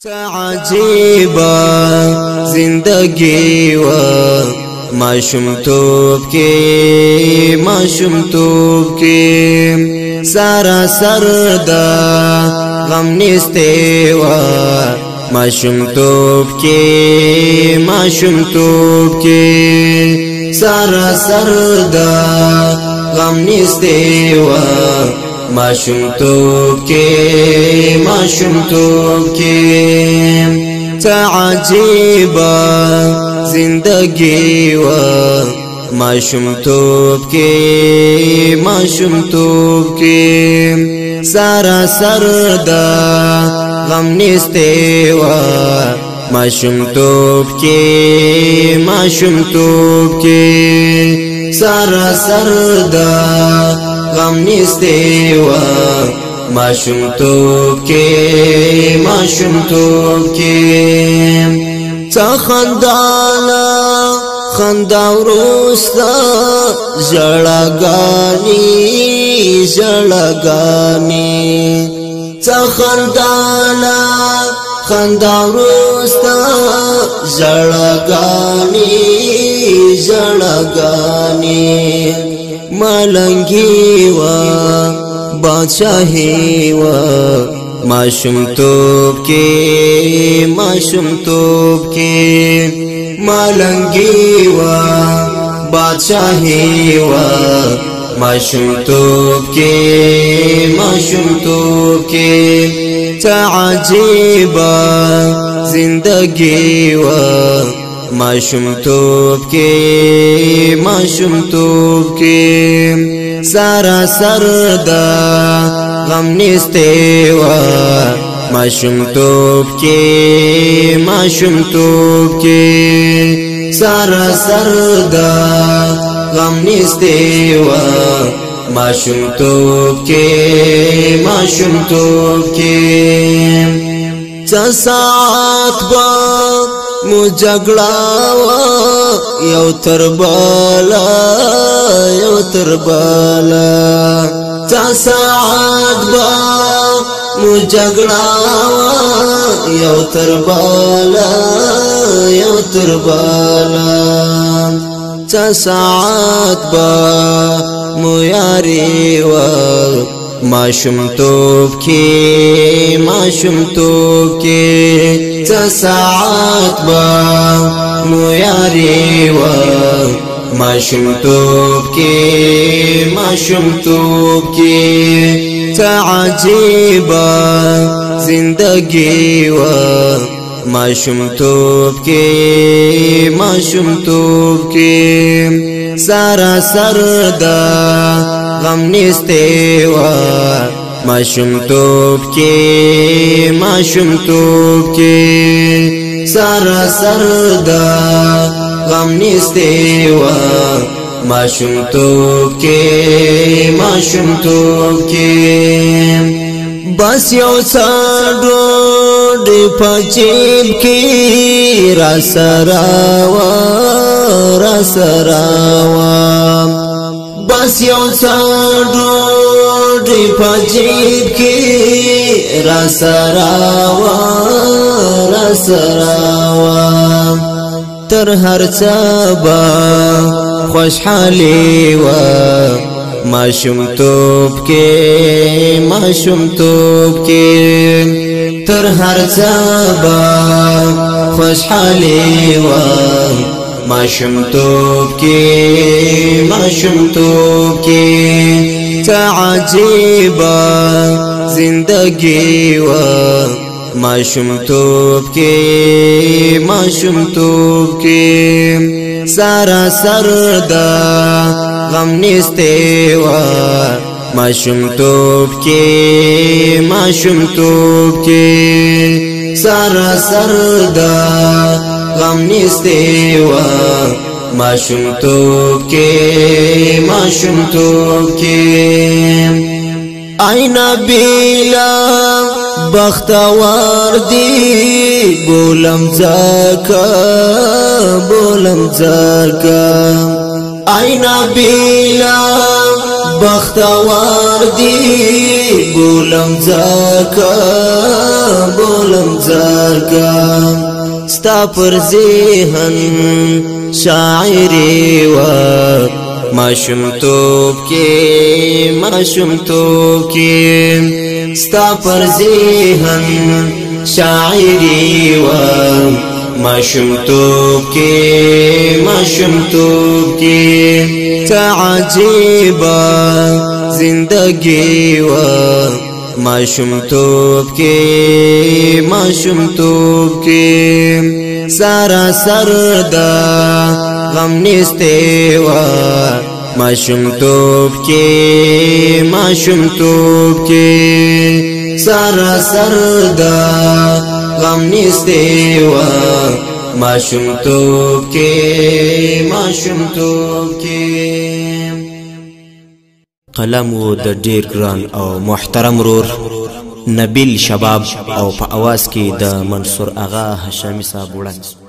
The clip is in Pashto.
عجیبا زندگی و معشومتوب کی معشومتوب کی سارا سردا غم نیسته و معشومتوب کی معشومتوب کی سارا سردا غم نیسته و معشومتوب کی معشومتوب کی عجیبا زندگی و معشومتوب کی معشومتوب کی سارا سردا غم نیسته و معشومتوب کی معشومتوب کی سارا سردا غم نیسته و معشومتوب کی معشومتوب کی خندانا خندا ورستا ژړاګانی خندانا خندا ورستا ژړاګانی ملنگی و بادشاہی و معشومتوب کی معشومتوب کی ملنگی و بادشاہی و معشومتوب کی معشومتوب کی عجیبا زندگی و معشومتوب کی معشومتوب کی سارا سردا غم نیسته و معشومتوب کی معشومتوب کی سارا سردا غم نیسته و معشومتوب کی معشومتوب کی ساعت با مجگڑا یو تر بالا ساعت با مجگڑا یو تر بالا ساعت با میاری و معشومتوب کی معشومتوب کی ساعت با میاری و معشومتوب کی معشومتوب کی عجیبا زندگی و معشومتوب کی معشومتوب کی سارا سردا غم نیسته و معشومتوب کی معشومتوب کی سارا سردا غم نیسته و معشومتوب کی معشومتوب کی بس یو څاډو دی پچیب کی را سراوا بس یو څاډو دی پچیب کی را سراوا تر هر چابا خوشحالی و معشومتوب کی معشومتوب کی تر هر چابا خوشحالی و معشومتوب کی معشومتوب کی عجیبا زندگی و معشومتوب کی معشومتوب کی سارا سردا غم نیسته و معشومتوب کی معشومتوب کی سارا سردا غم نیسته و معشومتوب کی معشومتوب کی آینا بیلا بختوار دی بولم زکا آینا بیلا بختوار دی بولم زکا بولم زکا ستا پر ذهن شاعری و ماشومتوب کې ستا پر ذهن شاعری و ماشومتوب کې تا عجیبا زندگی و ماشومتوب کې سارا سردا غم نسته و ماشومتوب کې سارا سردا غم نسته و ماشومتوب کې قلم و د ډیر ګران او محترم رور نبیل شباب او په اواز کې د منصور آغا هاشمی صاحب وړاندې